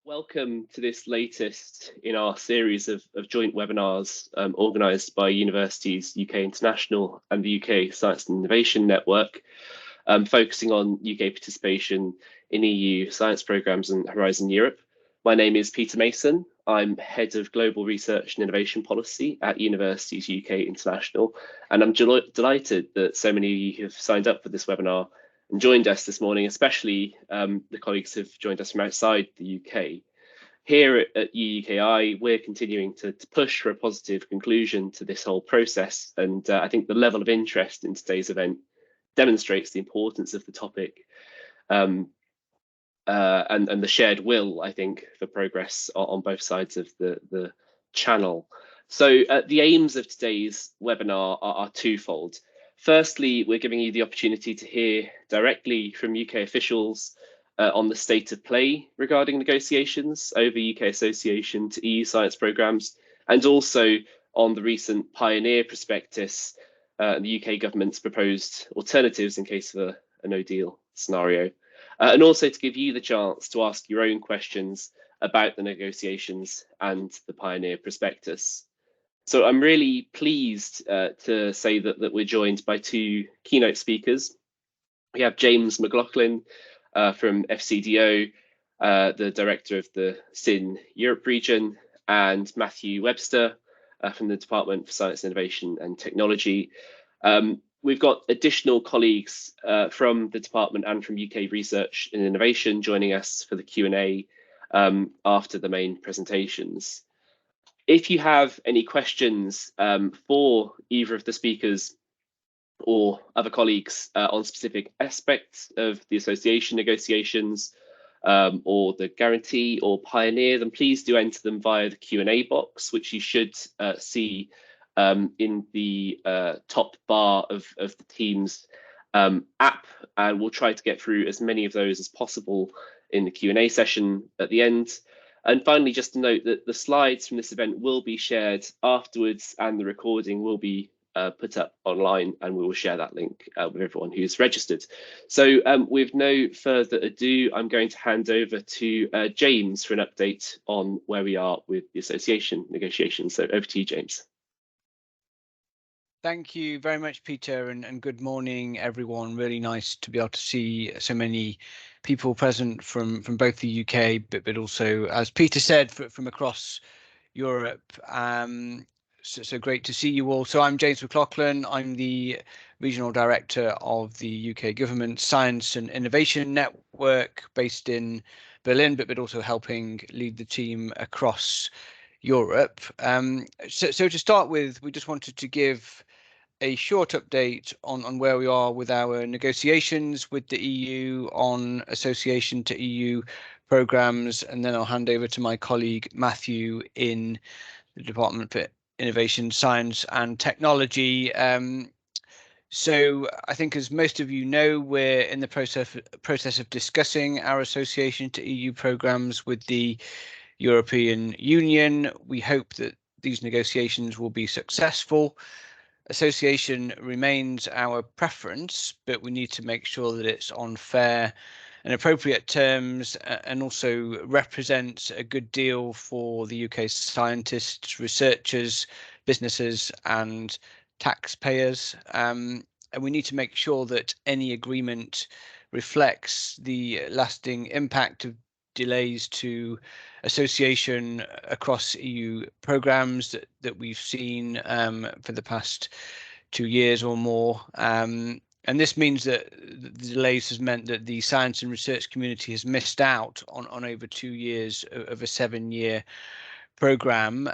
Welcome to this latest in our series of joint webinars organised by universities UK International and the UK Science and Innovation Network, focusing on UK participation in EU science programmes and Horizon Europe. My name is Peter Mason. I'm Head of Global Research and Innovation Policy at Universities UK International, and I'm delighted that so many of you have signed up for this webinar and joined us this morning, especially the colleagues who've joined us from outside the UK. Here at UUKI, we're continuing to push for a positive conclusion to this whole process, and I think the level of interest in today's event demonstrates the importance of the topic and the shared will, I think, for progress on both sides of the channel. So the aims of today's webinar are twofold. Firstly, we're giving you the opportunity to hear directly from UK officials on the state of play regarding negotiations over UK association to EU science programmes, and also on the recent Pioneer prospectus and the UK government's proposed alternatives in case of a no-deal scenario. And also to give you the chance to ask your own questions about the negotiations and the Pioneer prospectus. So I'm really pleased to say that we're joined by two keynote speakers. We have James McLaughlin from FCDO, the director of the SIN Europe region, and Matthew Webster from the Department for Science, Innovation and Technology. We've got additional colleagues from the department and from UK Research and Innovation joining us for the Q&A after the main presentations. If you have any questions for either of the speakers or other colleagues on specific aspects of the association negotiations or the guarantee or Pioneer, then please do enter them via the Q&A box, which you should see in the top bar of the Teams app, and we'll try to get through as many of those as possible in the Q&A session at the end. And finally, just to note that the slides from this event will be shared afterwards, and the recording will be put up online, and we will share that link with everyone who's registered. So with no further ado, I'm going to hand over to James for an update on where we are with the association negotiations. So over to you, James. Thank you very much, Peter, and good morning, everyone. Really nice to be able to see so many people present from both the UK, but also, as Peter said, from across Europe. So great to see you all. So I'm James McLaughlin. I'm the Regional Director of the UK Government Science and Innovation Network based in Berlin, but also helping lead the team across Europe. So to start with, we just wanted to give a short update on where we are with our negotiations with the EU on association to EU programs, and then I'll hand over to my colleague Matthew in the Department for Innovation, Science and Technology. So I think, as most of you know, we're in the process of discussing our association to EU programs with the European Union. We hope that these negotiations will be successful. Association remains our preference, but we need to make sure that it's on fair and appropriate terms and also represents a good deal for the UK scientists, researchers, businesses and taxpayers. And we need to make sure that any agreement reflects the lasting impact of delays to association across EU programs that we've seen for the past 2 years or more. And this means that the delays has meant that the science and research community has missed out on over 2 years of a 7-year program.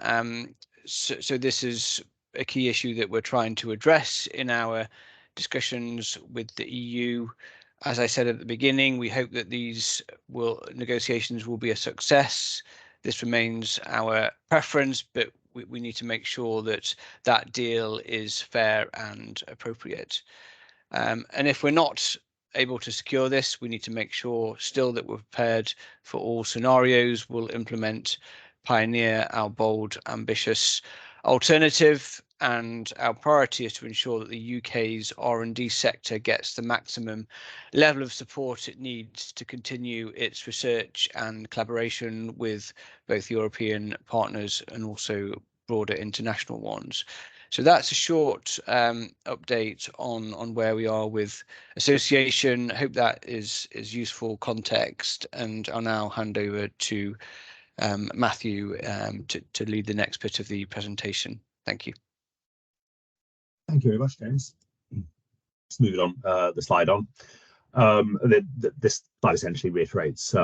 So this is a key issue that we're trying to address in our discussions with the EU. As I said at the beginning, we hope that these negotiations will be a success. This remains our preference, but we need to make sure that that deal is fair and appropriate. And if we're not able to secure this, we need to make sure still that we're prepared for all scenarios. We'll implement Pioneer, our bold, ambitious alternative. and our priority is to ensure that the UK's R&D sector gets the maximum level of support it needs to continue its research and collaboration with both European partners and also broader international ones. So that's a short update on where we are with association. I hope that is useful context, and I'll now hand over to Matthew to lead the next bit of the presentation. Thank you. Thank you very much, James. Let's move it on, the slide on. This slide essentially reiterates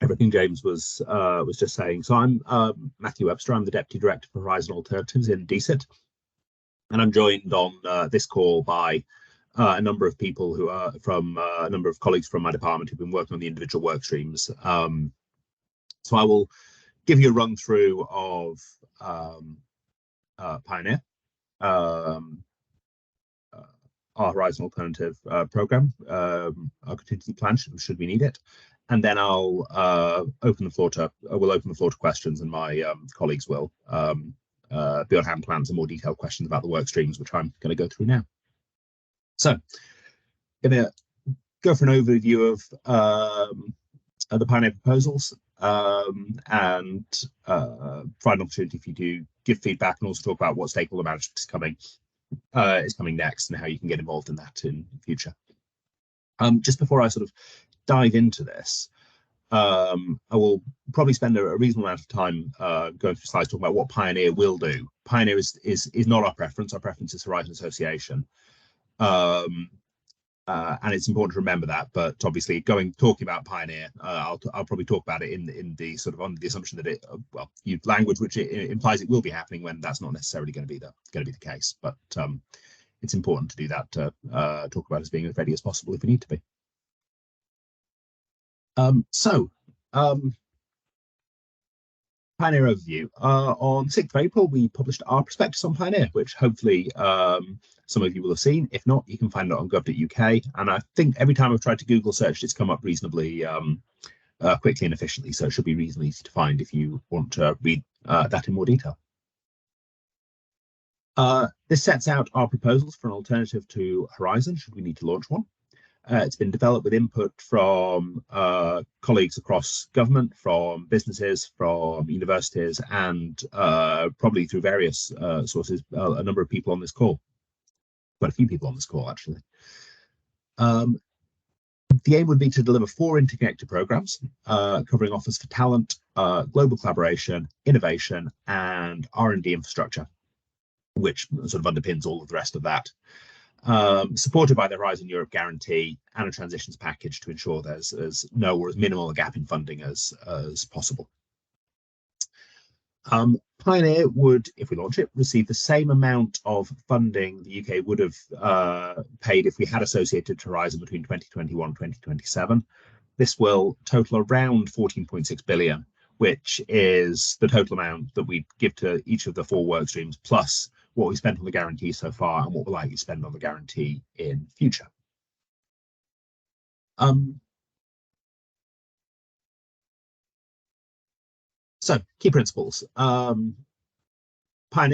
everything James was just saying. So I'm Matthew Webster. I'm the Deputy Director for Horizon Alternatives in DCIT, and I'm joined on this call by a number of people who are from a number of colleagues from my department who've been working on the individual work streams. So I will give you a run through of Pioneer, our Horizon Alternative program, our contingency plan should we need it, and then I'll open the floor to questions, and my colleagues will be on hand to answer more detailed questions about the work streams, which I'm going to go through now. So, going to go for an overview of the Pioneer proposals, and provide an opportunity for you to give feedback and also talk about what stakeholder management is coming next and how you can get involved in that in the future. Just before I sort of dive into this, I will probably spend a reasonable amount of time going through slides talking about what Pioneer will do. Pioneer is not our preference. Our preference is Horizon Association. And it's important to remember that, but obviously talking about Pioneer, I'll probably talk about it in the sort of on the assumption that it use language which it implies it will be happening when that's not necessarily going to be the case. But it's important to do that to talk about as being as ready as possible if we need to be. Pioneer overview. On 6th of April, we published our prospectus on Pioneer, which hopefully some of you will have seen. If not, you can find it on gov.uk. And I think every time I've tried to Google search, it's come up reasonably quickly and efficiently. So it should be reasonably easy to find if you want to read that in more detail. This sets out our proposals for an alternative to Horizon, should we need to launch one. It's been developed with input from colleagues across government, from businesses, from universities, and probably through various sources, a number of people on this call. Quite a few people on this call, actually. The aim would be to deliver 4 interconnected programs covering offers for talent, global collaboration, innovation, and R&D infrastructure, which sort of underpins all of the rest of that. Supported by the Horizon Europe guarantee and a transitions package to ensure there's no or as minimal a gap in funding as possible. Pioneer would, if we launch it, receive the same amount of funding the UK would have paid if we had associated to Horizon between 2021 and 2027. This will total around 14.6 billion, which is the total amount that we give to each of the 4 work streams, plus what we spent on the guarantee so far and what we're likely to spend on the guarantee in future. So, key principles. Pioneer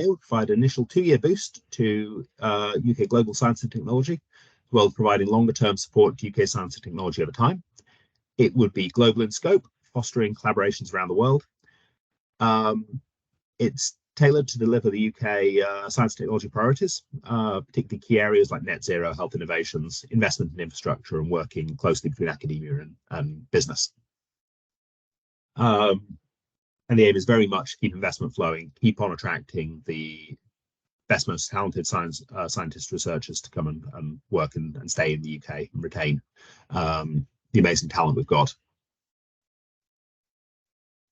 will provide an initial 2-year boost to UK global science and technology, as well as providing longer-term support to UK science and technology over time. It would be global in scope, fostering collaborations around the world. It's tailored to deliver the UK science and technology priorities, particularly key areas like net zero, health innovations, investment in infrastructure, and working closely between academia and business. And the aim is very much to keep investment flowing, keep on attracting the best, most talented scientists, researchers to come and work and stay in the UK and retain the amazing talent we've got.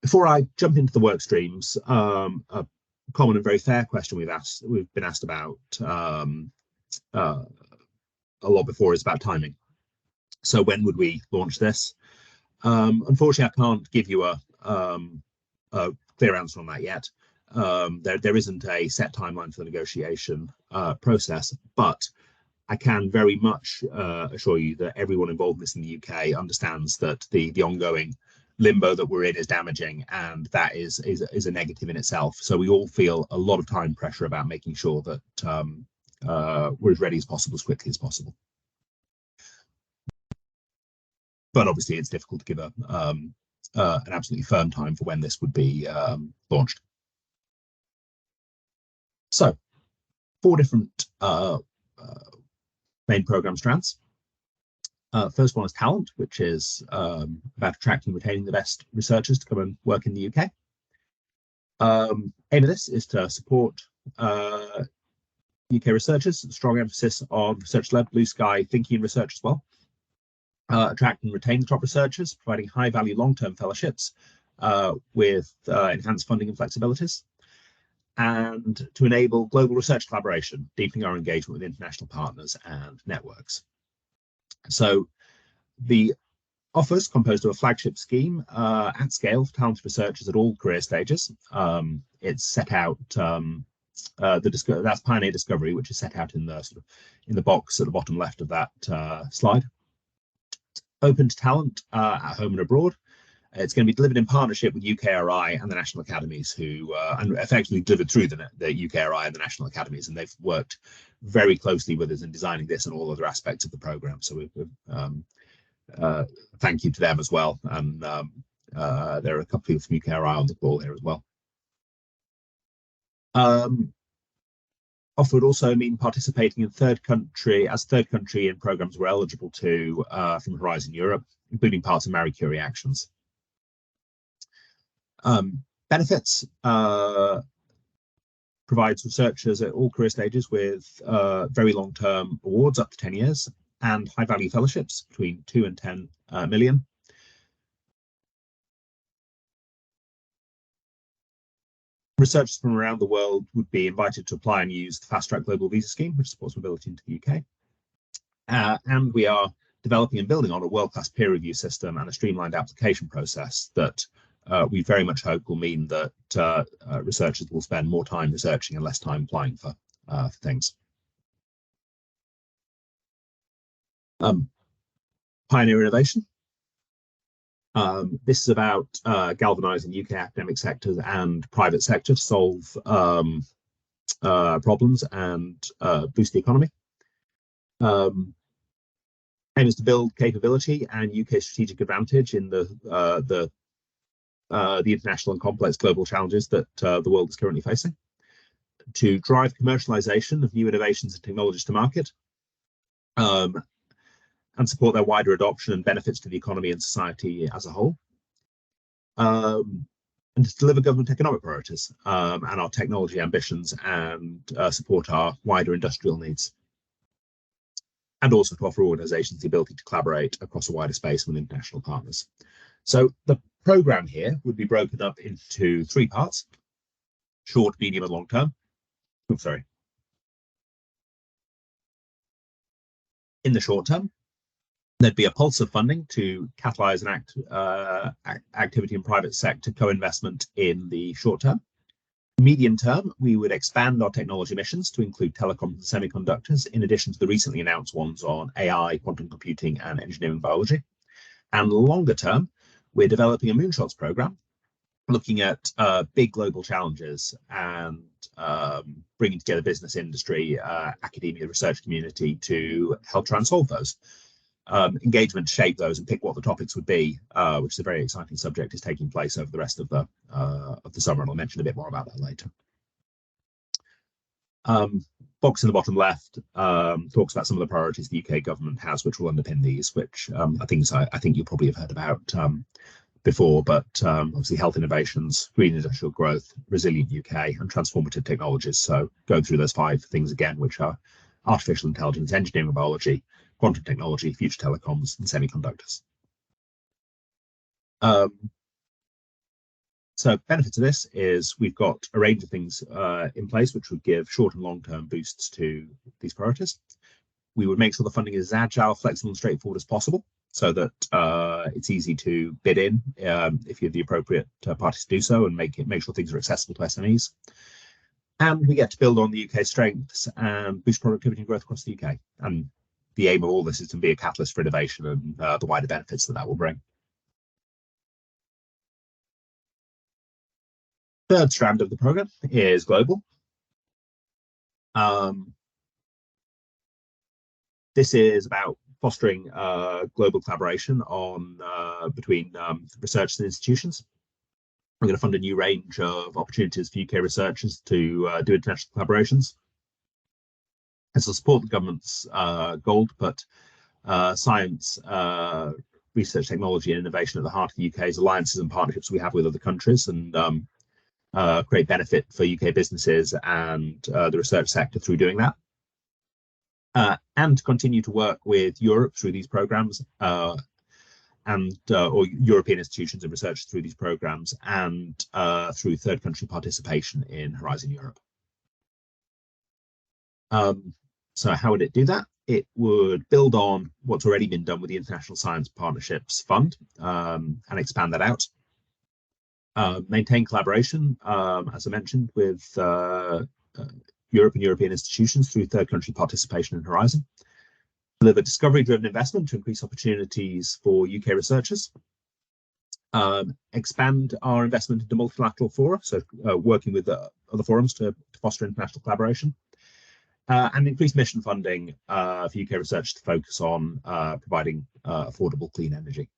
Before I jump into the work streams, a common and very fair question we've been asked about a lot before is about timing. So when would we launch this? Unfortunately, I can't give you a clear answer on that yet. There isn't a set timeline for the negotiation process, but I can very much assure you that everyone involved in this in the UK understands that the ongoing limbo that we're in is damaging, and that is a negative in itself. So we all feel a lot of time pressure about making sure that we're as ready as possible, as quickly as possible. But obviously, it's difficult to give an absolutely firm time for when this would be launched. So, 4 different main program strands. First one is talent, which is about attracting and retaining the best researchers to come and work in the UK. Aim of this is to support UK researchers, strong emphasis on research-led, blue sky thinking research as well. Attract and retain the top researchers, providing high-value long-term fellowships with enhanced funding and flexibilities. And to enable global research collaboration, deepening our engagement with international partners and networks. So the offers composed of a flagship scheme at scale for talented researchers at all career stages. It's set out that's Pioneer Discovery, which is set out in the box at the bottom left of that slide. Open to talent at home and abroad. It's going to be delivered in partnership with UKRI and the National Academies, who and effectively delivered through the UKRI and the National Academies, and they've worked very closely with us in designing this and all other aspects of the program. So thank you to them as well. And there are a couple of people from UKRI on the call here as well. Offer would also mean participating in third country in programs we're eligible to from Horizon Europe, including parts of Marie Curie actions. Benefits provides researchers at all career stages with very long-term awards up to 10 years and high-value fellowships between 2 and 10 million. Researchers from around the world would be invited to apply and use the Fast Track Global Visa Scheme, which supports mobility into the UK. And we are developing and building on a world-class peer review system and a streamlined application process that we very much hope will mean that researchers will spend more time researching and less time applying for things. Pioneer innovation. This is about galvanizing UK academic sectors and private sector to solve problems and boost the economy. Aim is to build capability and UK strategic advantage in the international and complex global challenges that the world is currently facing. To drive commercialization of new innovations and technologies to market. And support their wider adoption and benefits to the economy and society as a whole. And to deliver government economic priorities and our technology ambitions and support our wider industrial needs. And also to offer organisations the ability to collaborate across a wider space with international partners. So the programme here would be broken up into 3 parts: short, medium and long term. Oh, sorry. In the short term, there'd be a pulse of funding to catalyse an activity in private sector co-investment in the short term. Medium term, we would expand our technology missions to include telecoms and semiconductors, in addition to the recently announced ones on AI, quantum computing, and engineering biology. And longer term, we're developing a moonshots program, looking at big global challenges and bringing together business, industry, academia, research community to help try and solve those. Engagement to shape those and pick what the topics would be, which is a very exciting subject, is taking place over the rest of the summer, and I'll mention a bit more about that later. Box in the bottom left talks about some of the priorities the UK government has, which will underpin these, which I think you probably have heard about before, but obviously health innovations, green industrial growth, resilient UK, and transformative technologies. So going through those 5 things again, which are artificial intelligence, engineering and biology, quantum technology, future telecoms, and semiconductors. So benefits of this is we've got a range of things in place which would give short and long-term boosts to these priorities. We would make sure the funding is as agile, flexible, and straightforward as possible, so that it's easy to bid in if you're the appropriate parties to do so, and make sure things are accessible to SMEs. And we get to build on the UK strengths and boost productivity and growth across the UK. And the aim of all this is to be a catalyst for innovation and the wider benefits that will bring. Third strand of the program is global. This is about fostering global collaboration on between researchers and institutions. We're going to fund a new range of opportunities for UK researchers to do international collaborations. This will support the government's goal to put science, research, technology, and innovation at the heart of the UK's alliances and partnerships we have with other countries, and create benefit for UK businesses and the research sector through doing that. And continue to work with Europe through these programs, and or European institutions and research through these programs, and through third country participation in Horizon Europe. So how would it do that? It would build on what's already been done with the International Science Partnerships Fund, and expand that out. Maintain collaboration, as I mentioned, with Europe and European institutions through third country participation in Horizon. Deliver discovery-driven investment to increase opportunities for UK researchers. Expand our investment into multilateral fora, so working with other forums to foster international collaboration. And increase mission funding for UK research to focus on providing affordable clean energy.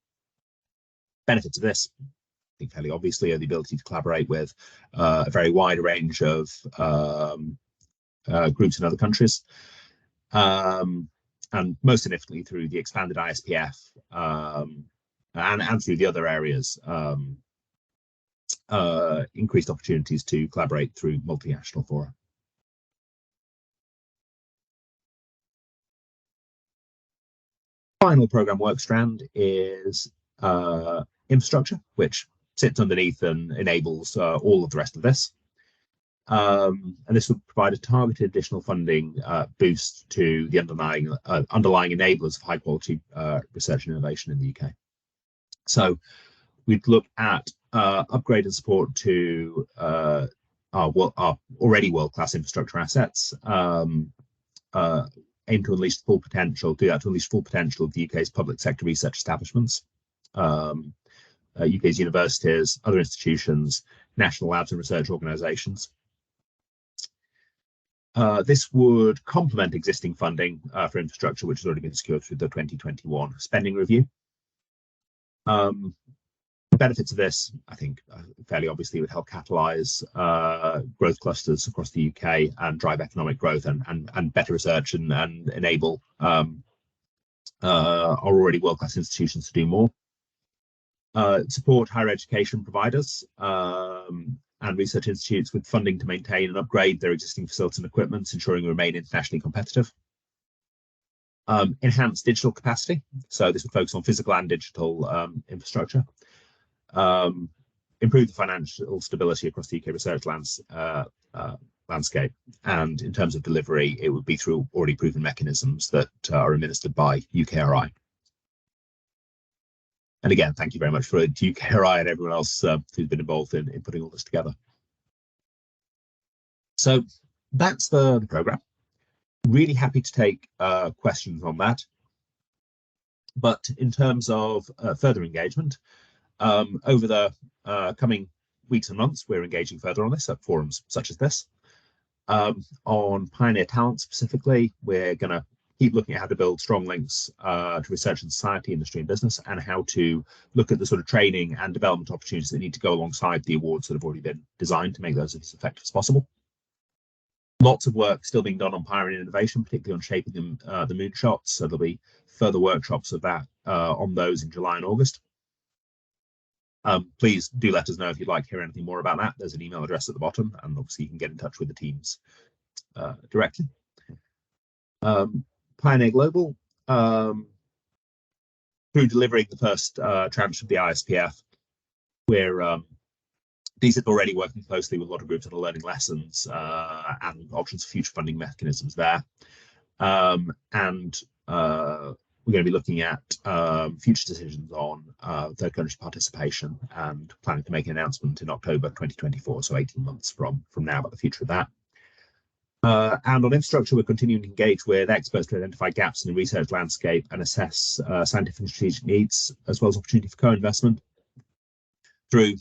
Benefits of this, I think fairly obviously, are the ability to collaborate with a very wide range of groups in other countries. And most significantly through the expanded ISPF and through the other areas, increased opportunities to collaborate through multinational fora. Final program work strand is infrastructure, which sits underneath and enables all of the rest of this. And this would provide a targeted additional funding boost to the underlying enablers of high quality research and innovation in the UK. So we'd look at upgrade and support to our already world-class infrastructure assets, aim to unleash the full potential, do that to unleash full potential of the UK's public sector research establishments, UK's universities, other institutions, national labs and research organisations. This would complement existing funding for infrastructure, which has already been secured through the 2021 spending review. Benefits of this, I think, fairly obviously would help catalyse growth clusters across the UK and drive economic growth and better research and enable our already world-class institutions to do more. Support higher education providers and research institutes with funding to maintain and upgrade their existing facilities and equipment, ensuring we remain internationally competitive. Enhance digital capacity, so this would focus on physical and digital infrastructure. Improve the financial stability across the UK research landscape, and in terms of delivery, it would be through already proven mechanisms that are administered by UKRI. And again, thank you very much for UKRI and everyone else who's been involved in putting all this together. So that's the program. Really happy to take questions on that. But in terms of further engagement, over the coming weeks and months, we're engaging further on this at forums such as this. On pioneer talent specifically, we're going to keep looking at how to build strong links to research and society, industry and business, and how to look at the sort of training and development opportunities that need to go alongside the awards that have already been designed to make those as effective as possible. Lots of work still being done on pioneering innovation, particularly on shaping the moonshots. So there'll be further workshops of that on those in July and August. Please do let us know if you'd like to hear anything more about that. There's an email address at the bottom, and obviously you can get in touch with the teams directly. Pioneer Global, through delivering the first tranche of the ISPF, we're these are already working closely with a lot of groups that are learning lessons and options for future funding mechanisms there. We're going to be looking at future decisions on third country participation and planning to make an announcement in October 2024, so 18 months from now, about the future of that. And on infrastructure, we're continuing to engage with experts to identify gaps in the research landscape and assess scientific and strategic needs, as well as opportunity for co-investment through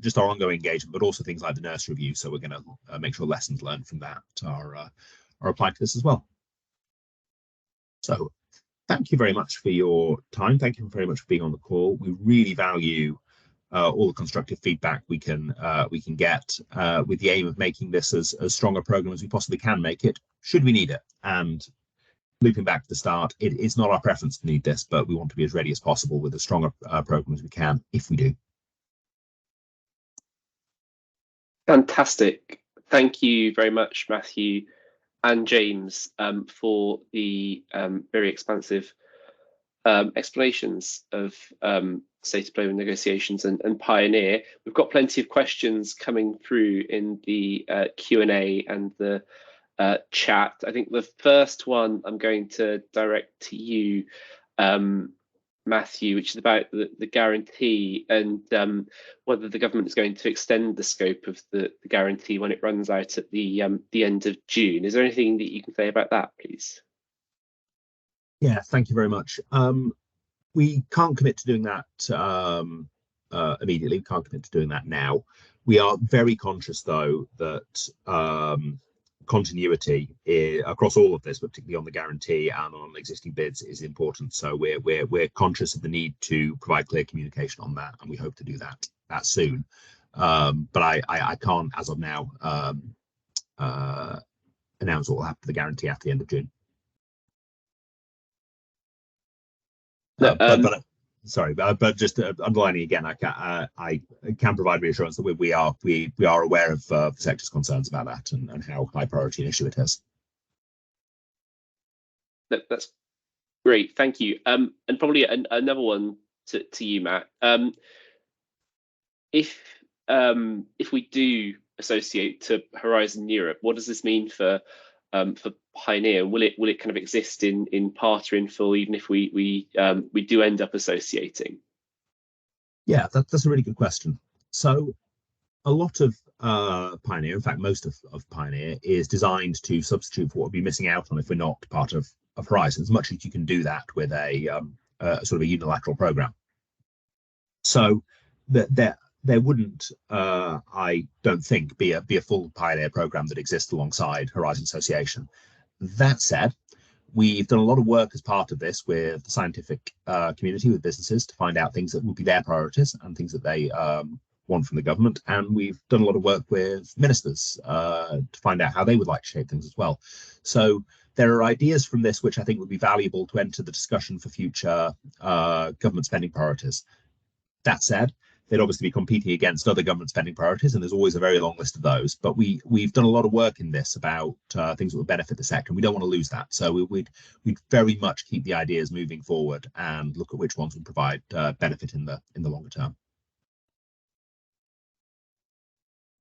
just our ongoing engagement, but also things like the nurse review. So we're going to make sure lessons learned from that are applied to this as well. So thank you very much for your time. Thank you very much for being on the call. We really value all the constructive feedback we can get with the aim of making this as strong a program as we possibly can make it, should we need it. And looping back to the start, it's not our preference to need this, but we want to be as ready as possible with as strong a program as we can if we do. Fantastic. Thank you very much, Matthew and James, for the very expansive explanations of state of play with negotiations and Pioneer. We've got plenty of questions coming through in the Q&A and the chat. I think the first one I'm going to direct to you, Matthew, which is about the guarantee and whether the government is going to extend the scope of the guarantee when it runs out at the end of June. Is there anything that you can say about that, please? Yeah, thank you very much. We can't commit to doing that immediately. We can't commit to doing that now. We are very conscious, though, that continuity across all of this, but particularly on the guarantee and on existing bids, is important. So we're conscious of the need to provide clear communication on that, and we hope to do that soon. But I can't, as of now, announce what will happen to the guarantee after the end of June. But just underlining again, I can provide reassurance that we are aware of the sector's concerns about that and how high priority an issue it is. That's great, thank you. And probably another one to you, Matt. If we do associate to Horizon Europe, what does this mean for Pioneer? Will it kind of exist in part or in full, even if we do end up associating? Yeah, that's a really good question. So a lot of Pioneer, in fact, most of Pioneer is designed to substitute for what we'd be missing out on if we're not part of Horizon, as much as you can do that with a sort of a unilateral program. So there wouldn't, I don't think, be a full Pioneer program that exists alongside Horizon Association. That said, we've done a lot of work as part of this with the scientific community, with businesses, to find out things that would be their priorities and things that they want from the government. And we've done a lot of work with ministers to find out how they would like to shape things as well. So there are ideas from this which I think would be valuable to enter the discussion for future government spending priorities. That said, they'd obviously be competing against other government spending priorities, and there's always a very long list of those. But we've done a lot of work in this about things that would benefit the sector, and we don't want to lose that. So we'd very much keep the ideas moving forward and look at which ones would provide benefit in the longer term.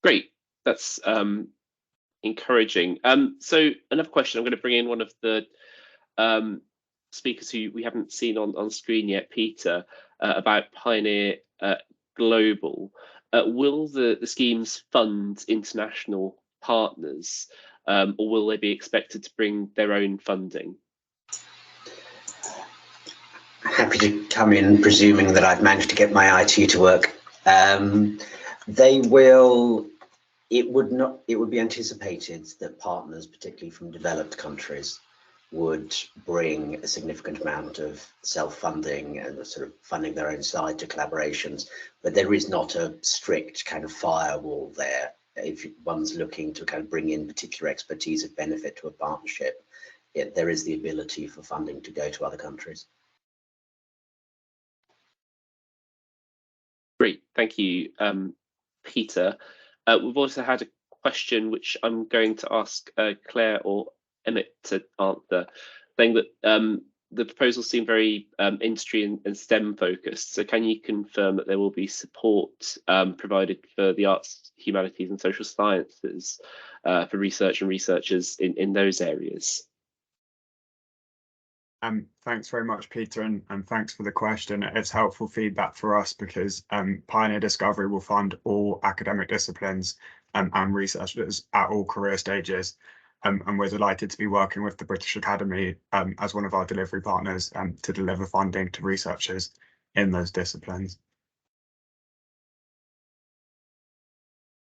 Great, that's encouraging. So another question, I'm going to bring in one of the speakers who we haven't seen on screen yet, Peter, about Pioneer Global. Will the schemes fund international partners, or will they be expected to bring their own funding? Happy to come in, presuming that I've managed to get my IT to work. They will. It would be anticipated that partners, particularly from developed countries, would bring a significant amount of self-funding and sort of funding their own side to collaborations, but there is not a strict kind of firewall there. If one's looking to kind of bring in particular expertise of benefit to a partnership, there is the ability for funding to go to other countries. Great, thank you, Peter. We've also had a question which I'm going to ask Claire or Emmett to answer, saying that the proposals seem very industry and STEM focused. So can you confirm that there will be support provided for the arts, humanities and social sciences for research and researchers in those areas? Thanks very much, Peter, and thanks for the question. It's helpful feedback for us because Pioneer Discovery will fund all academic disciplines and researchers at all career stages. And we're delighted to be working with the British Academy as one of our delivery partners to deliver funding to researchers in those disciplines.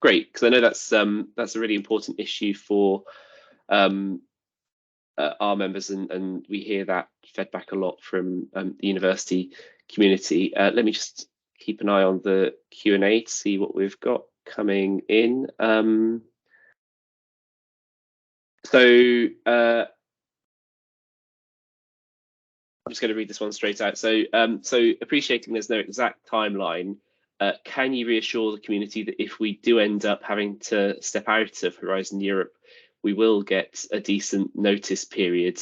Great, because I know that's a really important issue for our members, and we hear that fed back a lot from the university community. Let me just keep an eye on the Q&A to see what we've got coming in. So I'm just going to read this one straight out. So appreciating there's no exact timeline, can you reassure the community that if we do end up having to step out of Horizon Europe, we will get a decent notice period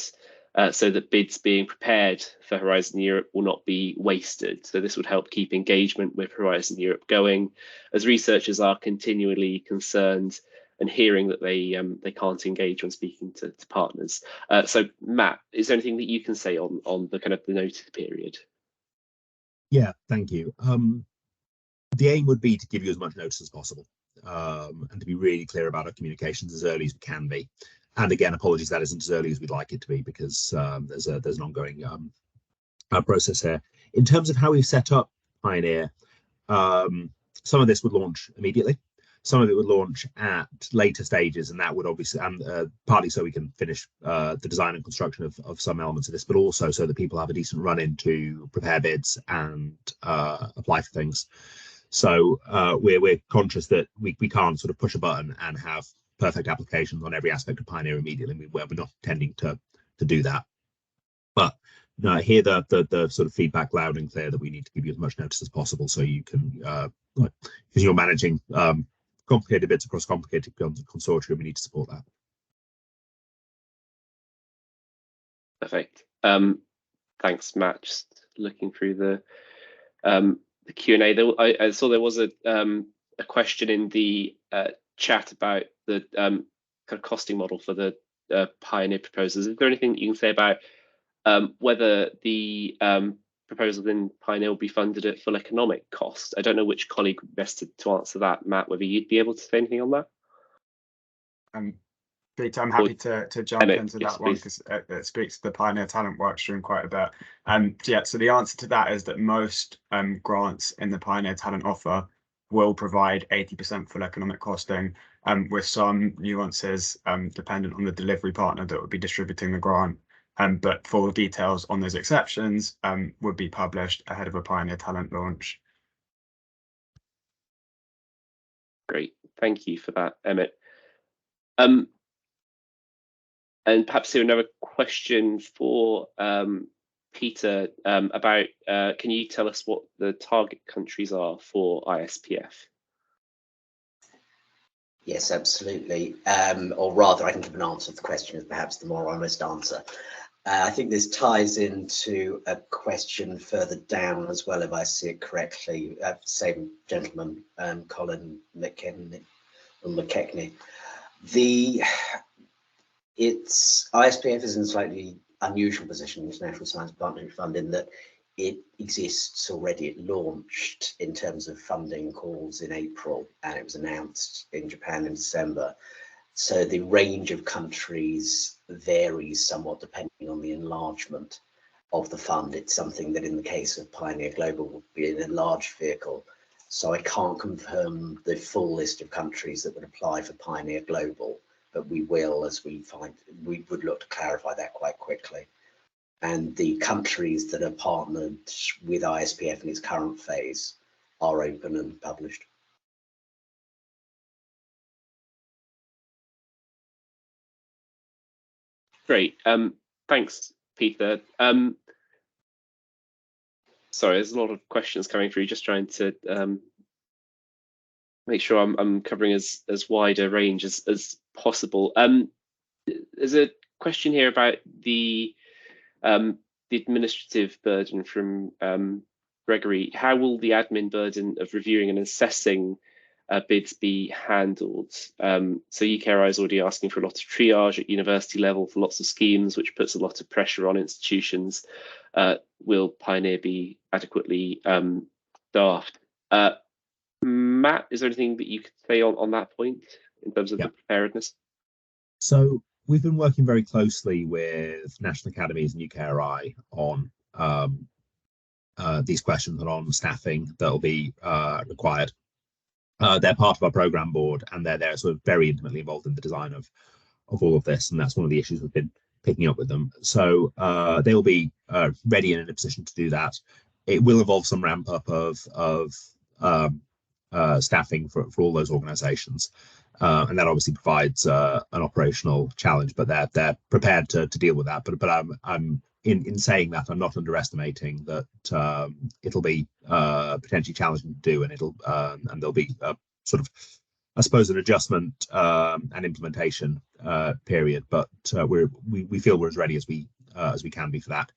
so that bids being prepared for Horizon Europe will not be wasted? So this would help keep engagement with Horizon Europe going, as researchers are continually concerned and hearing that they can't engage when speaking to partners. So Matt, is there anything that you can say on the kind of the notice period? Yeah, thank you. The aim would be to give you as much notice as possible, and to be really clear about our communications as early as we can be. And again, apologies that isn't as early as we'd like it to be, because there's an ongoing process here. In terms of how we've set up Pioneer, some of this would launch immediately. Some of it would launch at later stages, and that would obviously, partly so we can finish the design and construction of some elements of this, but also so that people have a decent run in to prepare bids and apply for things. So we're conscious that we can't sort of push a button and have perfect applications on every aspect of Pioneer immediately. We're not intending to do that. But no, hear the sort of feedback loud and clear that we need to give you as much notice as possible, so you can, because you're managing complicated bids across complicated consortium, we need to support that. Perfect. Thanks, Matt. Just looking through the Q&A. I saw there was a question in the chat about the kind of costing model for the Pioneer proposals. Is there anything that you can say about whether the proposal in Pioneer will be funded at full economic cost? I don't know which colleague best to answer that, Matt, whether you'd be able to say anything on that. Peter, I'm happy to jump into yes, that one, because it speaks to the Pioneer Talent workstream quite a bit. Yeah, so the answer to that is that most grants in the Pioneer Talent offer will provide 80% full economic costing, with some nuances dependent on the delivery partner that would be distributing the grant. But full details on those exceptions would be published ahead of a Pioneer Talent launch. Great, thank you for that, Emmett. And perhaps here another question for Peter about, can you tell us what the target countries are for ISPF? Yes, absolutely. Or rather, I can give an answer to the question is perhaps the more honest answer. I think this ties into a question further down as well, if I see it correctly. Same gentleman, Colin McKechnie. ISPF is in a slightly unusual position, International Science Partnership Fund, in that it exists already. It launched in terms of funding calls in April, and it was announced in Japan in December. So the range of countries varies somewhat depending on the enlargement of the fund. It's something that in the case of Pioneer Global would be an enlarged vehicle. So I can't confirm the full list of countries that would apply for Pioneer Global, but we will, as we would look to clarify that quite quickly. And the countries that are partnered with ISPF in its current phase are open and published. Great, thanks, Peter. Sorry, there's a lot of questions coming through, just trying to make sure I'm covering as wide a range as possible. There's a question here about the administrative burden from Gregory. How will the admin burden of reviewing and assessing bids be handled? So UKRI is already asking for a lot of triage at university level for lots of schemes, which puts a lot of pressure on institutions. Will Pioneer be adequately staffed? Matt, is there anything that you could say on that point in terms of the preparedness? So we've been working very closely with national academies and UKRI on these questions and on staffing that will be required. they're part of our program board, and they're sort of very intimately involved in the design of all of this, and that's one of the issues we've been picking up with them. So they'll be ready and in a position to do that. It will involve some ramp up of staffing for all those organisations, and that obviously provides an operational challenge. But they're prepared to deal with that. But I'm in saying that, I'm not underestimating that it'll be potentially challenging to do, and and there'll be sort of, I suppose, an adjustment and implementation period. But we feel we're as ready as we can be for that.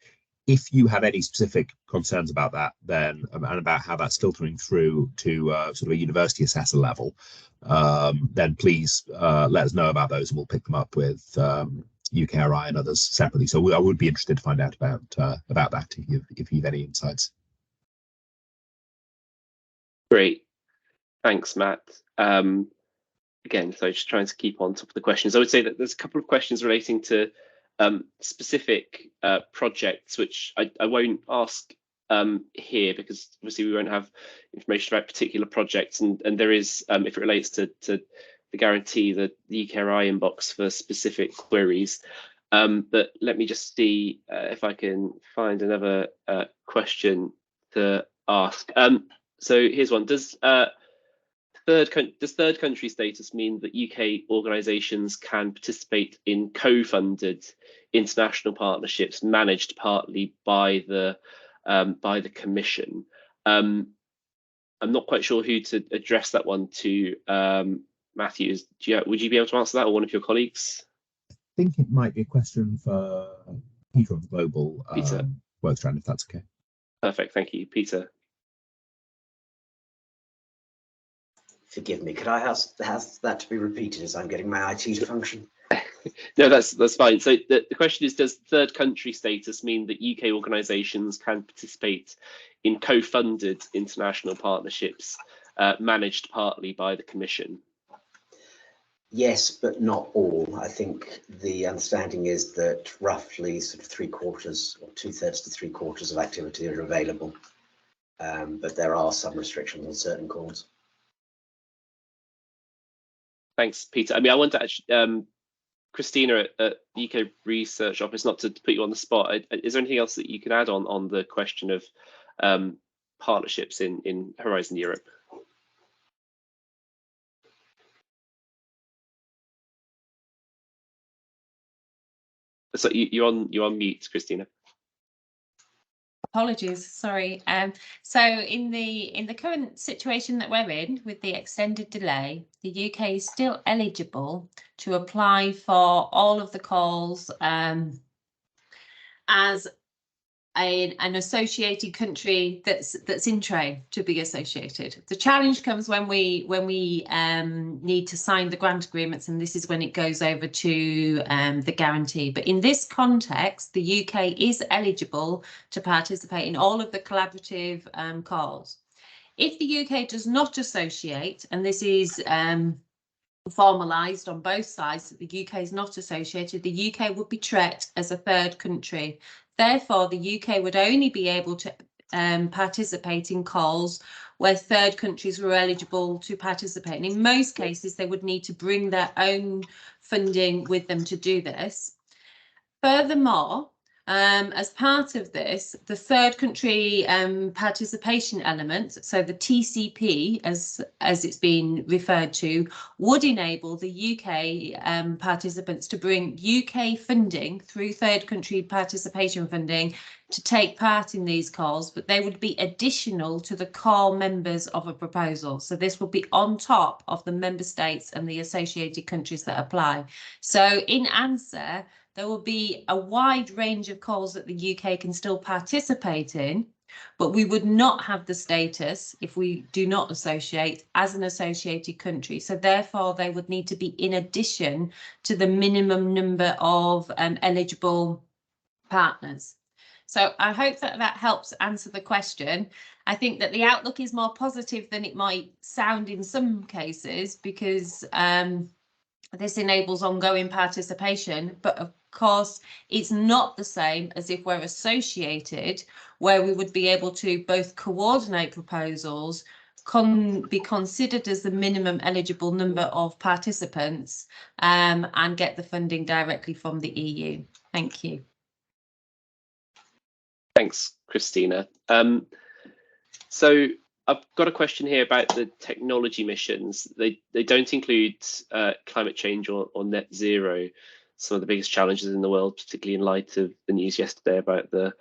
If you have any specific concerns about that, then and about how that's filtering through to sort of a university assessor level, then please let us know about those, and we'll pick them up with UKRI and others separately. So I would be interested to find out about that if you have any insights. Great, thanks, Matt. Again, so just trying to keep on top of the questions. I would say that there's a couple of questions relating to specific projects, which I won't ask here, because obviously we won't have information about particular projects, and there is, if it relates to the guarantee, the UKRI inbox for specific queries. But let me just see if I can find another question to ask. So here's one. Does third country status mean that UK organisations can participate in co-funded international partnerships managed partly by the Commission? I'm not quite sure who to address that one to. Matthew, would you be able to answer that, or one of your colleagues? I think it might be a question for Peter of the Global Work Strand, if that's okay. Perfect, thank you, Peter. Forgive me, could I ask that to be repeated, as I'm getting my IT to function? No, that's fine. So the question is, does third country status mean that UK organisations can participate in co-funded international partnerships managed partly by the Commission? Yes, but not all. I think the understanding is that roughly sort of 3/4 or 2/3 to 3/4 of activity are available, but there are some restrictions on certain calls. Thanks, Peter. I mean, I want to actually, Christina at the UK Research Office, not to put you on the spot, is there anything else that you can add on the question of partnerships in Horizon Europe? So you're on mute, Christina. Apologies, sorry. So in the current situation that we're in, with the extended delay, the UK is still eligible to apply for all of the calls as an associated country that's in train to be associated. The challenge comes when we need to sign the grant agreements, and this is when it goes over to the guarantee. But in this context, the UK is eligible to participate in all of the collaborative calls. If the UK does not associate, and this is formalised on both sides, that the UK is not associated, the UK would be treated as a third country. Therefore, the UK would only be able to participate in calls where third countries were eligible to participate. And in most cases, they would need to bring their own funding with them to do this. Furthermore, as part of this, the third country participation element, so the TCP, as it's been referred to, would enable the UK participants to bring UK funding through third country participation funding to take part in these calls, but they would be additional to the core members of a proposal. So this will be on top of the member states and the associated countries that apply. So in answer, there will be a wide range of calls that the UK can still participate in, but we would not have the status, if we do not associate, as an associated country. So therefore, they would need to be in addition to the minimum number of eligible partners. So I hope that helps answer the question. I think that the outlook is more positive than it might sound in some cases, because this enables ongoing participation, but of course it's not the same as if we're associated, where we would be able to both coordinate proposals, be considered as the minimum eligible number of participants and get the funding directly from the EU. Thank you. Thanks, Christina. So I've got a question here about the technology missions. They don't include climate change or net zero, some of the biggest challenges in the world, particularly in light of the news yesterday about the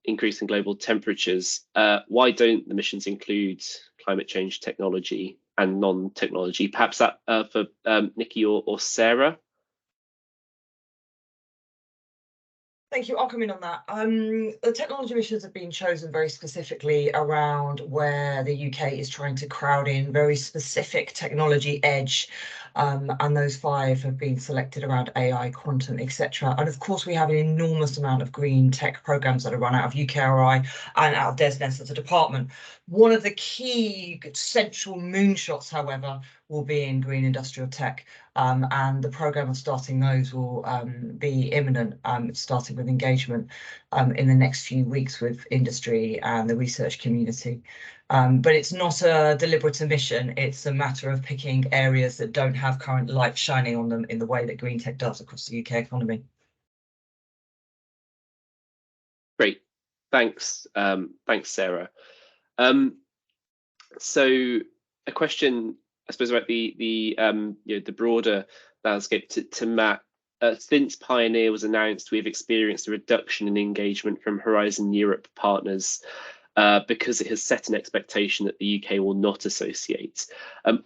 increase in global temperatures. Why don't the missions include climate change technology and non-technology? Perhaps that for Nikki or Sarah? Thank you. I'll come in on that. The technology missions have been chosen very specifically around where the UK is trying to crowd in very specific technology edge. And those 5 have been selected around AI, quantum, etc. And of course, we have an enormous amount of green tech programs that are run out of UKRI and out of DESNZ as a department. One of the key central moonshots, however, will be in green industrial tech. And the programme of starting those will be imminent, starting with engagement in the next few weeks with industry and the research community. But it's not a deliberate omission. It's a matter of picking areas that don't have current light shining on them in the way that green tech does across the UK economy. Great, thanks, thanks, Sarah. So a question, I suppose, about the broader landscape to Matt. Since Pioneer was announced, we've experienced a reduction in engagement from Horizon Europe partners because it has set an expectation that the UK will not associate.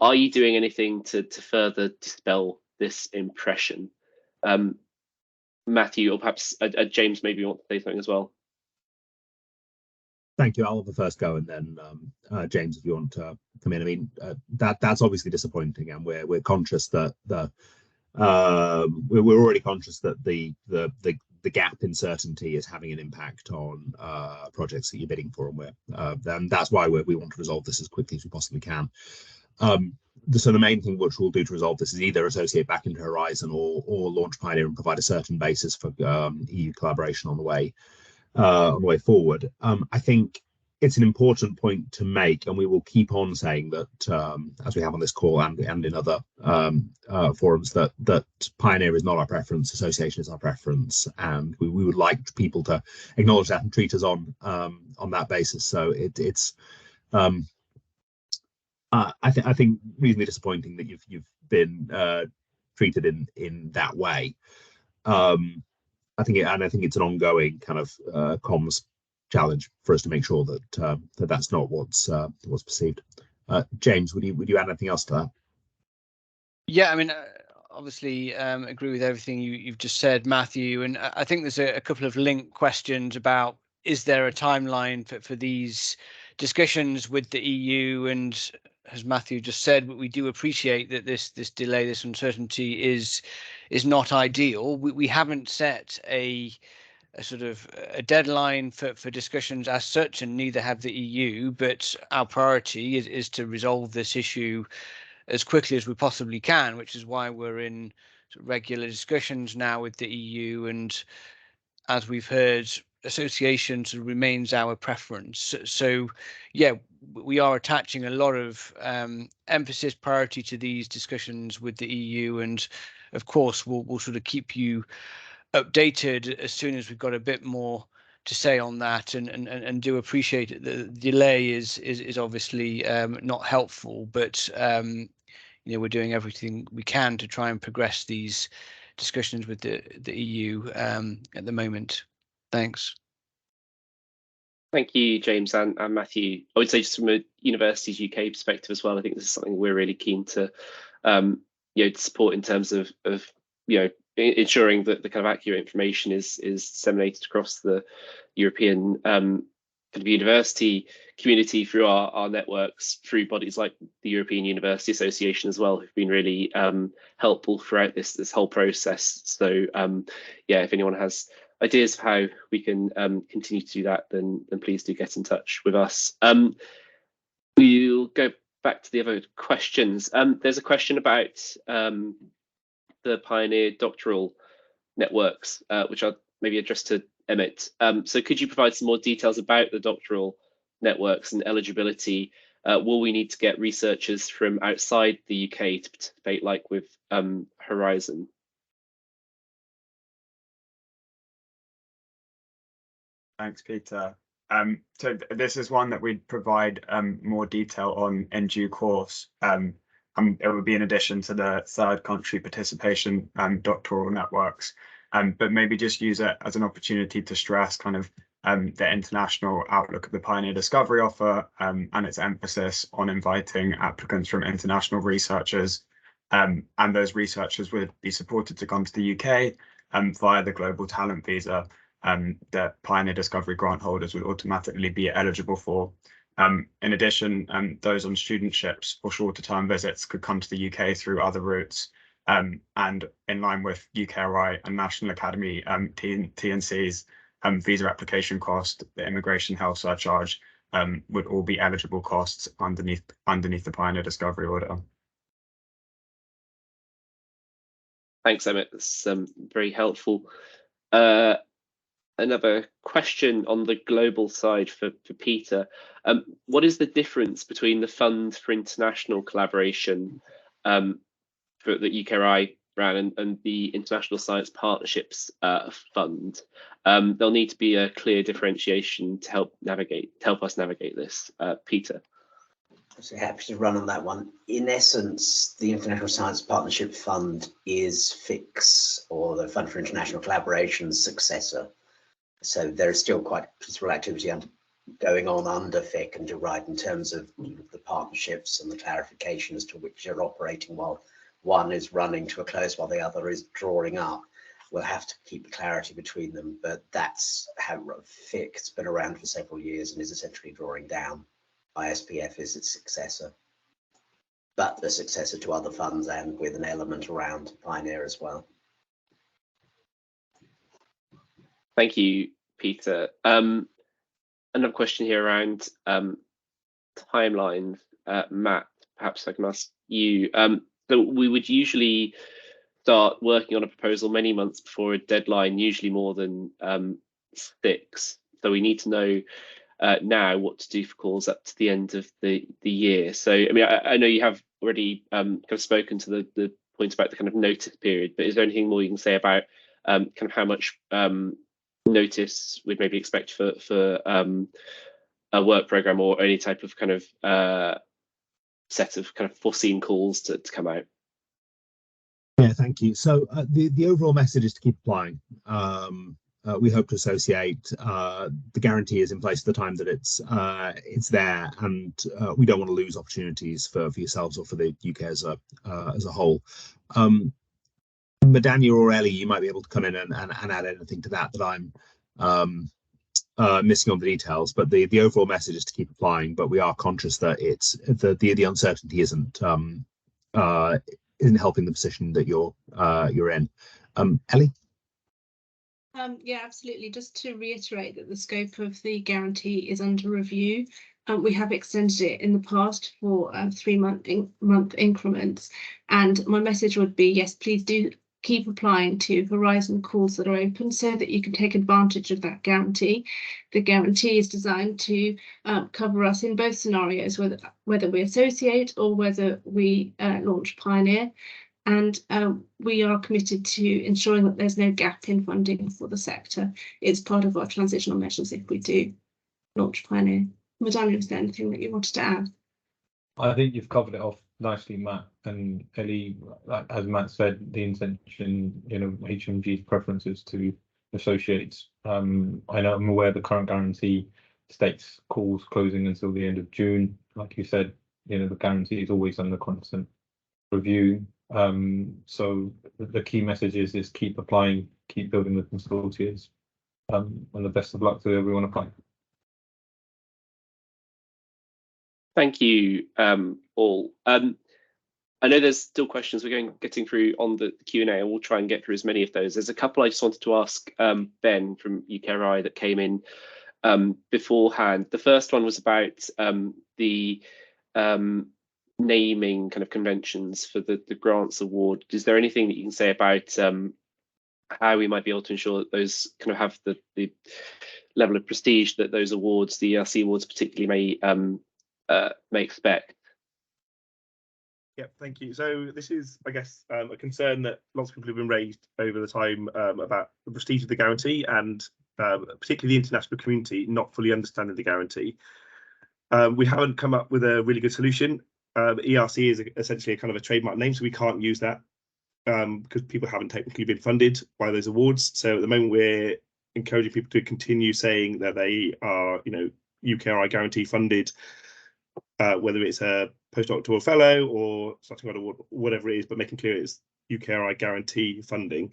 Are you doing anything to further dispel this impression? Matthew, or perhaps James, maybe you want to say something as well. Thank you. I'll have the first go, and then James, if you want to come in. I mean, that's obviously disappointing, and we're conscious that we're already conscious that the gap in certainty is having an impact on projects that you're bidding for, and that's why we want to resolve this as quickly as we possibly can. So the main thing which we'll do to resolve this is either associate back into Horizon or launch Pioneer and provide a certain basis for EU collaboration on the way forward. I think it's an important point to make, and we will keep on saying that, as we have on this call and in other forums, that Pioneer is not our preference, association is our preference, and we would like people to acknowledge that and treat us on that basis. So it's I think reasonably disappointing that you've been treated in that way. I think it's an ongoing kind of comms challenge for us to make sure that that's not what's perceived. James, would you add anything else to that? Yeah, I mean, obviously agree with everything you've just said, Matthew, and I think there's a couple of linked questions about, is there a timeline for these discussions with the EU? And as Matthew just said, we do appreciate that this delay, this uncertainty is not ideal. We haven't set a sort of a deadline for discussions as such, and neither have the EU, but our priority is to resolve this issue as quickly as we possibly can, which is why we're in regular discussions now with the EU. And as we've heard, association remains our preference. So yeah, we are attaching a lot of emphasis, priority to these discussions with the EU, and of course we'll sort of keep you updated as soon as we've got a bit more to say on that, and do appreciate it. The delay is obviously not helpful, but we're doing everything we can to try and progress these discussions with the EU at the moment. Thanks. Thank you, James and Matthew. I would say, just from a Universities UK perspective as well, I think this is something we're really keen to support in terms of ensuring that the kind of accurate information is disseminated across the European kind of university community through our networks, through bodies like the European University Association as well, who've been really helpful throughout this whole process. So if anyone has ideas of how we can continue to do that, then please do get in touch with us. We'll go back to the other questions. There's a question about the Pioneer doctoral networks, which I'll maybe address to Emmett. So could you provide some more details about the doctoral networks and eligibility, will we need to get researchers from outside the UK to participate, like with Horizon? Thanks, Peter. So this is one that we'd provide more detail on in due course. It would be in addition to the third country participation doctoral networks, but maybe just use it as an opportunity to stress kind of the international outlook of the Pioneer Discovery Offer and its emphasis on inviting applicants from international researchers. And those researchers would be supported to come to the UK via the Global Talent Visa that Pioneer Discovery grant holders would automatically be eligible for. In addition, those on studentships or shorter term visits could come to the UK through other routes. And in line with UKRI and National Academy TNC's visa application cost, the immigration health surcharge would all be eligible costs underneath the Pioneer Discovery order. Thanks, Emmett. That's very helpful. Another question on the global side for Peter. What is the difference between the Fund for International Collaboration for the UKRI ran and the International Science Partnerships Fund? There'll need to be a clear differentiation to help us navigate this. Peter. So happy to run on that one. In essence, the International Science Partnership Fund is FIC's, or the Fund for International Collaboration's successor. So there is still quite considerable activity going on under FIC and to write in terms of the partnerships and the clarification as to which are operating while one is running to a close while the other is drawing up. We'll have to keep the clarity between them, but that's how FIC has been around for several years and is essentially drawing down. ISPF is its successor, but the successor to other funds and with an element around Pioneer as well. Thank you, Peter. Another question here around timelines. Matt, perhaps I can ask you. So we would usually start working on a proposal many months before a deadline, usually more than 6. So we need to know now what to do for calls up to the end of the year. So I mean, I know you have already kind of spoken to the point about the kind of notice period, but is there anything more you can say about kind of how much notice we'd maybe expect for a work program or any type of kind of set of kind of foreseen calls to come out? Yeah, thank you. So the overall message is to keep applying. We hope to associate the guarantee is in place at the time that it's there, and we don't want to lose opportunities for yourselves or for the UK as a whole. Madania or Ellie, you might be able to come in and add anything to that I'm missing on the details, but the overall message is to keep applying, but we are conscious that it's the uncertainty isn't helping the position that you're in. Ellie? Yeah, absolutely. Just to reiterate that the scope of the guarantee is under review. We have extended it in the past for 3-month increments, and my message would be, yes, please do keep applying to Horizon calls that are open so that you can take advantage of that guarantee. The guarantee is designed to cover us in both scenarios, whether we associate or whether we launch Pioneer. And we are committed to ensuring that there's no gap in funding for the sector. It's part of our transitional measures if we do launch Pioneer. Madame, was there anything that you wanted to add? I think you've covered it off nicely, Matt. And Ellie, as Matt said, the intention, HMG's preferences to associates. I know I'm aware the current guarantee states calls closing until the end of June. Like you said, the guarantee is always under constant review. So the key message is keep applying, keep building the consortiums, and the best of luck to everyone applying. Thank you all. I know there's still questions we're getting through on the Q&A, and we'll try and get through as many of those. There's a couple I just wanted to ask Ben from UKRI that came in beforehand. The first one was about the naming kind of conventions for the grants award. Is there anything that you can say about how we might be able to ensure that those kind of have the level of prestige that those awards, the ERC awards particularly, may may expect? Yeah, thank you. So this is, I guess, a concern that lots of people have been raised over the time about the prestige of the guarantee, and particularly the international community not fully understanding the guarantee. We haven't come up with a really good solution. ERC is essentially a kind of a trademark name, so we can't use that because people haven't technically been funded by those awards. So at the moment, we're encouraging people to continue saying that they are, UKRI guarantee funded, whether it's a postdoctoral fellow or starting out award, whatever it is, but making clear it's UKRI guarantee funding.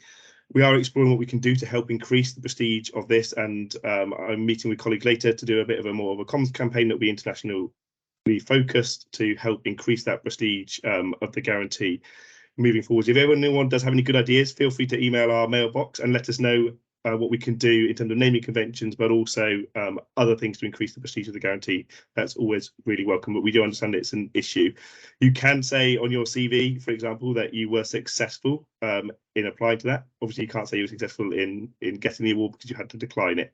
We are exploring what we can do to help increase the prestige of this, and I'm meeting with colleagues later to do a bit of a more of a comms campaign that will be internationally focused to help increase that prestige of the guarantee moving forward. If anyone does have any good ideas, feel free to email our mailbox and let us know what we can do in terms of naming conventions, but also other things to increase the prestige of the guarantee. That's always really welcome, but we do understand it's an issue. You can say on your CV, for example, that you were successful in applying to that. Obviously, you can't say you were successful in getting the award because you had to decline it.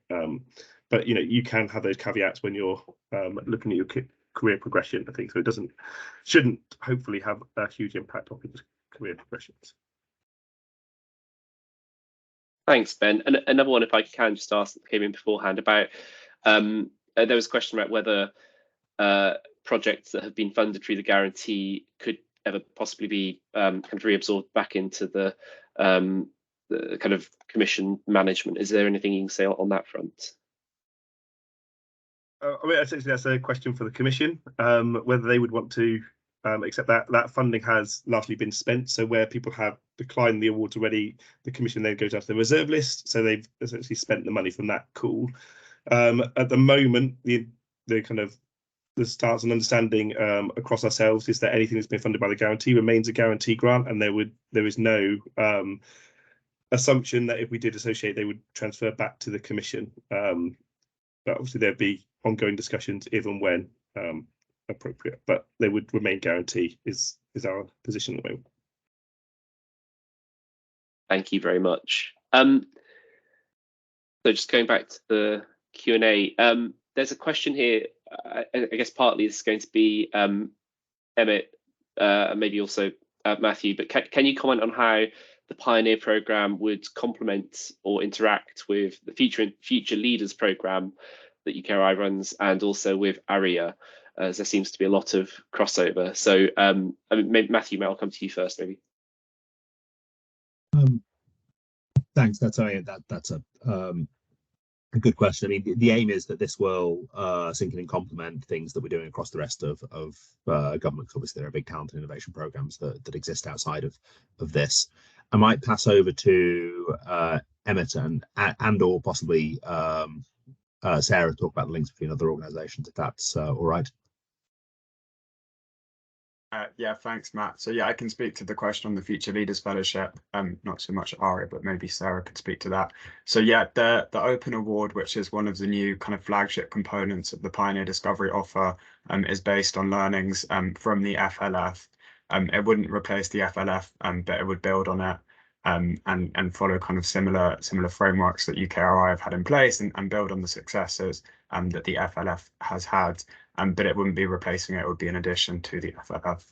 But you can have those caveats when you're looking at your career progression, I think. So it shouldn't hopefully have a huge impact on people's career progressions. Thanks, Ben. And another one, if I can just ask, that came in beforehand about, there was a question about whether projects that have been funded through the guarantee could ever possibly be kind of reabsorbed back into the kind of commission management. Is there anything you can say on that front? I mean, essentially, that's a question for the Commission, whether they would want to accept that funding has largely been spent. So where people have declined the awards already, the Commission then goes out to the reserve list. So they've essentially spent the money from that pool. At the moment, the kind of the stance and understanding across ourselves is that anything that's been funded by the guarantee remains a guarantee grant, and there is no assumption that if we did associate, they would transfer back to the Commission. But obviously there'd be ongoing discussions if and when appropriate, but they would remain guarantee is our position at the moment. Thank you very much. So just going back to the Q&A, there's a question here. I guess partly it's going to be Emmett, maybe also Matthew, but can you comment on how the Pioneer programme would complement or interact with the Future Leaders programme that UKRI runs, and also with ARIA, as there seems to be a lot of crossover. So I mean, maybe Matthew, I'll come to you first, maybe. Thanks. That's a good question. I mean, the aim is that this will sync and complement things that we're doing across the rest of government. Obviously, there are big talent and innovation programs that exist outside of this. I might pass over to Emmett and or possibly Sarah to talk about the links between other organisations, if that's all right. Yeah, thanks, Matt. So yeah, I can speak to the question on the Future Leaders Fellowship, not so much Aria, but maybe Sarah could speak to that. So yeah, the Open Award, which is one of the new kind of flagship components of the Pioneer Discovery offer, is based on learnings from the FLF. It wouldn't replace the FLF, but it would build on it and follow kind of similar frameworks that UKRI have had in place and build on the successes that the FLF has had. But it wouldn't be replacing it, it would be in addition to the FLF.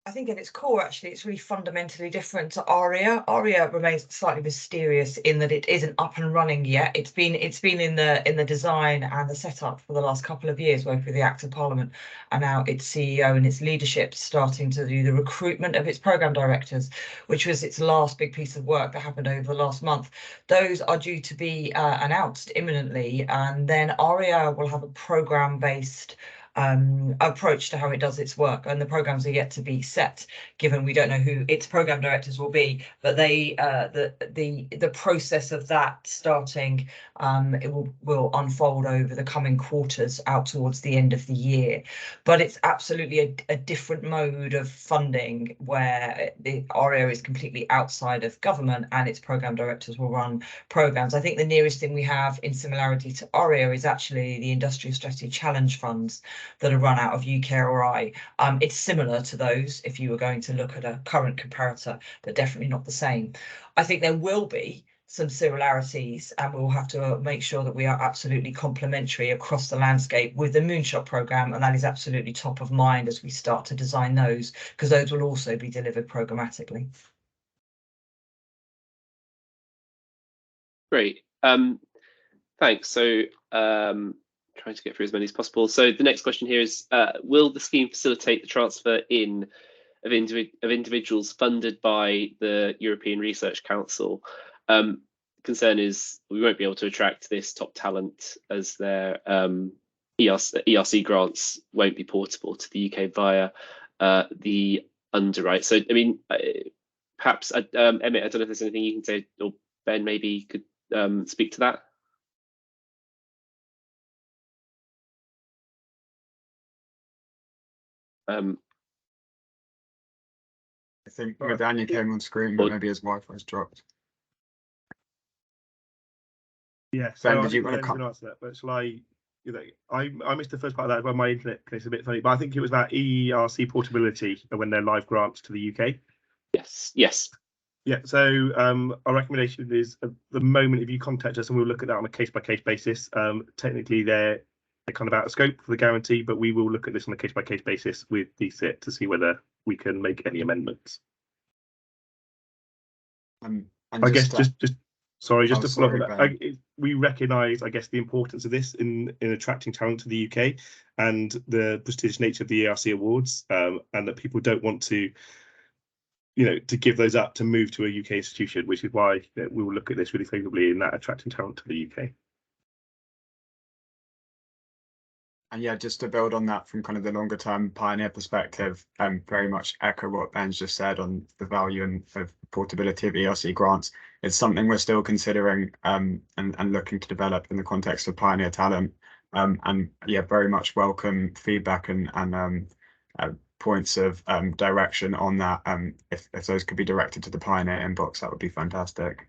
I think at its core, actually, it's really fundamentally different to ARIA. ARIA remains slightly mysterious in that it isn't up and running yet. It's been in the design and the setup for the last couple of years, working with the Act of Parliament, and now its CEO and its leadership starting to do the recruitment of its programme directors, which was its last big piece of work that happened over the last month. Those are due to be announced imminently, and then ARIA will have a programme-based approach to how it does its work, and the programs are yet to be set, given we don't know who its program directors will be, but they the process of that starting it will unfold over the coming quarters out towards the end of the year. But it's absolutely a different mode of funding, where the ARIA is completely outside of government and its program directors will run programs. I think the nearest thing we have in similarity to ARIA is actually the Industrial Strategy Challenge funds that are run out of UKRI. It's similar to those if you were going to look at a current comparator, but definitely not the same. I think there will be some similarities, and we'll have to make sure that we are absolutely complementary across the landscape with the Moonshot programme, and that is absolutely top of mind as we start to design those, because those will also be delivered programmatically. Great. Thanks. So trying to get through as many as possible. So the next question here is, will the scheme facilitate the transfer in of individuals funded by the European Research Council? Concern is we won't be able to attract this top talent as their ERC grants won't be portable to the UK via the underwrite. So, I mean, perhaps, Emmett, I don't know if there's anything you can say, or Ben maybe could speak to that. I think Daniel came on screen, but maybe his Wi-Fi's dropped. Yeah, Ben, so did you I want to can answer that, but shall I? You know, I missed the first part of that. Well, my internet is a bit funny, but I think it was about ERC portability when they're live grants to the UK. Yes. Yes. Yeah. So our recommendation is at the moment, if you contact us, and we'll look at that on a case-by-case basis. Technically, they're kind of out of scope for the guarantee, but we will look at this on a case-by-case basis with DSIT to see whether we can make any amendments. I guess just sorry, just to follow up on that, we recognise, I guess, the importance of this in attracting talent to the UK and the prestigious nature of the ERC awards, and that people don't want to, you know, to give those up to move to a UK institution, which is why we will look at this really favourably in that attracting talent to the UK. And yeah, just to build on that from kind of the longer term pioneer perspective, very much echo what Ben's just said on the value and of portability of ERC grants. It's something we're still considering and looking to develop in the context of pioneer talent. And yeah, very much welcome feedback and points of direction on that. If those could be directed to the pioneer inbox, that would be fantastic.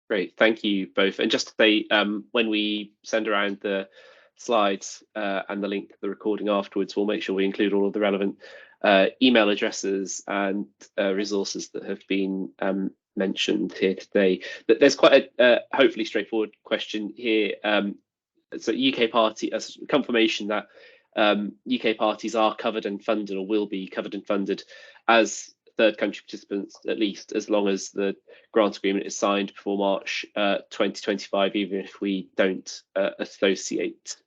Great, thank you both. And just to say, when we send around the slides and the link to the recording afterwards, we'll make sure we include all of the relevant email addresses and resources that have been mentioned here today. But there's quite a hopefully straightforward question here. So UK party, as confirmation that UK parties are covered and funded, or will be covered and funded as third country participants, at least as long as the grant agreement is signed before March 2025, even if we don't associate.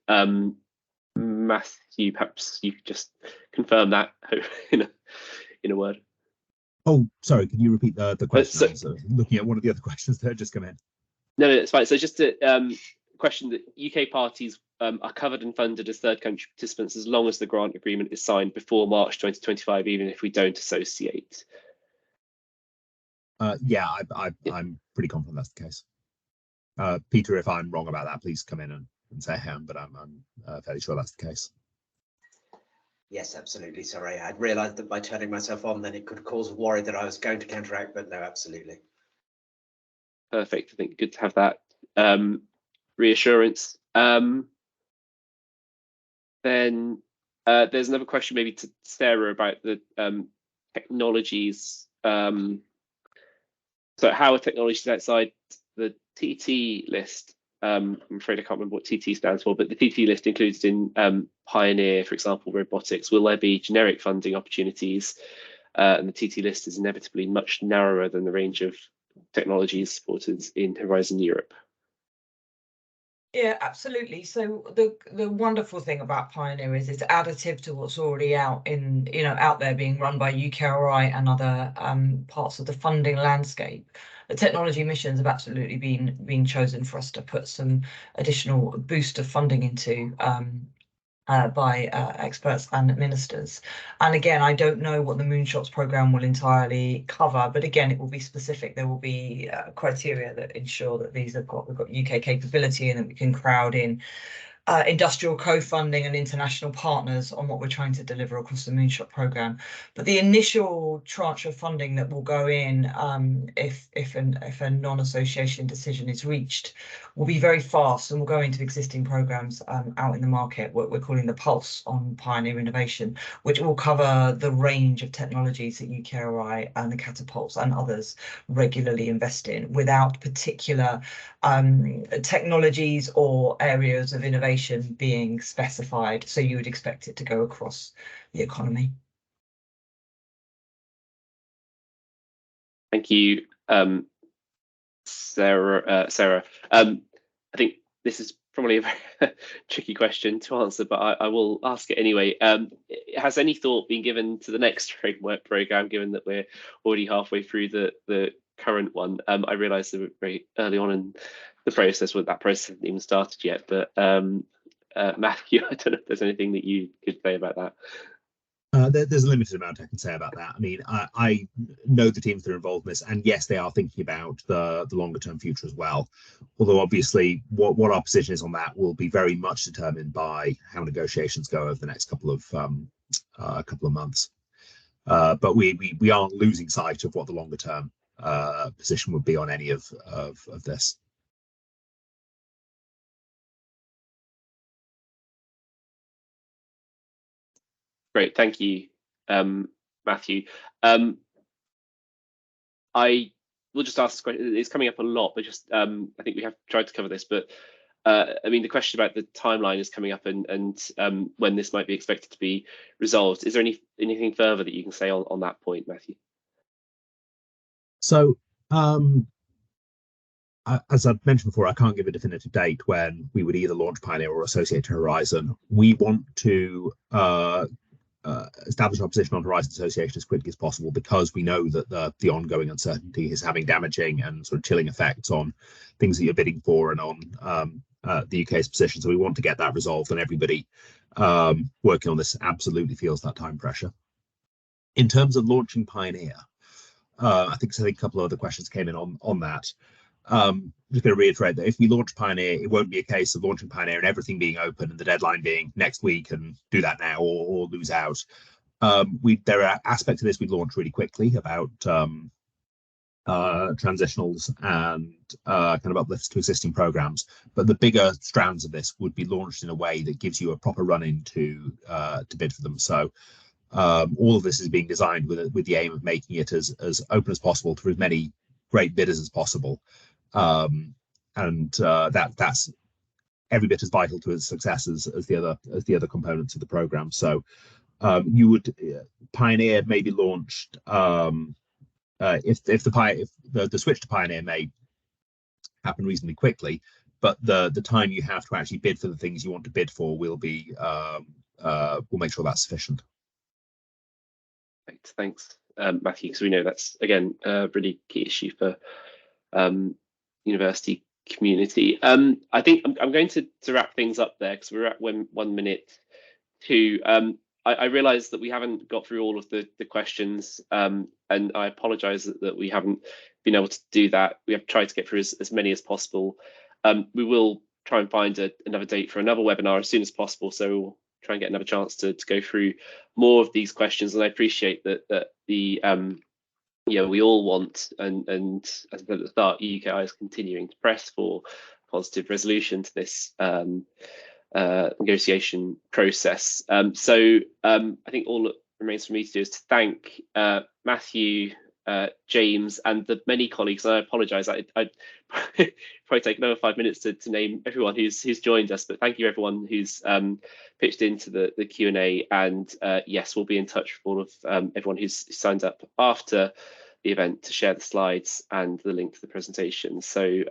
Matthew, perhaps you could just confirm that in a word. Oh, sorry, can you repeat the question? I was looking at one of the other questions that had just come in. No, it's fine. So just a question that UK parties are covered and funded as third country participants as long as the grant agreement is signed before March 2025, even if we don't associate. Yeah, I'm pretty confident that's the case. Peter, if I'm wrong about that, please come in and say him, but I'm fairly sure that's the case. Yes, absolutely. Sorry, I'd realised that by turning myself on, then it could cause a worry that I was going to counteract, but no, absolutely. Perfect. I think good to have that reassurance. Then there's another question maybe to Sarah about the technologies. So how are technologies outside the TT list? I'm afraid I can't remember what TT stands for, but the TT list includes in Pioneer, for example, robotics. Will there be generic funding opportunities? And the TT list is inevitably much narrower than the range of technologies supported in Horizon Europe. Yeah, absolutely. So the wonderful thing about Pioneer is it's additive to what's already out there being run by UKRI and other parts of the funding landscape. The technology missions have absolutely been chosen for us to put some additional boost of funding into by experts and ministers. And again, I don't know what the Moonshots programme will entirely cover, but again, it will be specific. There will be criteria that ensure that we've got UK capability and that we can crowd in industrial co-funding and international partners on what we're trying to deliver across the Moonshot programme. But the initial tranche of funding that will go in if a non-association decision is reached will be very fast and will go into existing programmes out in the market, what we're calling the Pulse on Pioneer Innovation, which will cover the range of technologies that UKRI and the Catapults and others regularly invest in, without particular technologies or areas of innovation being specified. So you would expect it to go across the economy. Thank you, Sarah. I think this is probably a very tricky question to answer, but I will ask it anyway. Has any thought been given to the next framework programme, given that we're already halfway through the current one? I realise that we're very early on in the process, where that process hasn't even started yet, but Matthew, I don't know if there's anything that you could say about that. There's a limited amount I can say about that. I mean, I know the teams that are involved in this, and yes, they are thinking about the longer term future as well. Although obviously, what our position is on that will be very much determined by how negotiations go over the next couple of months. But we aren't losing sight of what the longer term position would be on any of this. Great, thank you, Matthew. I will just ask this question. It's coming up a lot, but just I think we have tried to cover this, but I mean, the question about the timeline is coming up, and when this might be expected to be resolved. Is there anything further that you can say on that point, Matthew? So, as I've mentioned before, I can't give a definitive date when we would either launch Pioneer or associate to Horizon. We want to establish our position on Horizon Association as quickly as possible, because we know that the ongoing uncertainty is having damaging and sort of chilling effects on things that you're bidding for and on the UK's position. So we want to get that resolved, and everybody working on this absolutely feels that time pressure. In terms of launching Pioneer, I think a couple of other questions came in on that. I'm just going to reiterate that if we launch Pioneer, it won't be a case of launching Pioneer and everything being open and the deadline being next week and do that now or lose out. There are aspects of this we'd launch really quickly about transitionals and kind of uplifts to existing programs, but the bigger strands of this would be launched in a way that gives you a proper run-in to bid for them. So all of this is being designed with the aim of making it as open as possible to as many great bidders as possible. That's every bit as vital to its success as the other components of the program. So Pioneer may be launched if the switch to Pioneer may happen reasonably quickly, but the time you have to actually bid for the things you want to bid for will be we'll make sure that's sufficient. Thanks, Matthew, because we know that's again a really key issue for university community. I think I'm going to wrap things up there, because we're at 1 minute to. I realise that we haven't got through all of the questions, and I apologise that we haven't been able to do that. We have tried to get through as many as possible. We will try and find another date for another webinar as soon as possible, so we'll try and get another chance to go through more of these questions. And I appreciate that the we all want, and as I said at the start, UKI is continuing to press for positive resolution to this negotiation process. So I think all that remains for me to do is to thank Matthew, James, and the many colleagues. And I apologise, I'd probably take another 5 minutes to name everyone who's joined us, but thank you everyone who's pitched into the Q&A, and yes, we'll be in touch with all of everyone who's signed up after the event to share the slides and the link to the presentation. So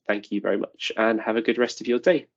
thank you very much, and have a good rest of your day.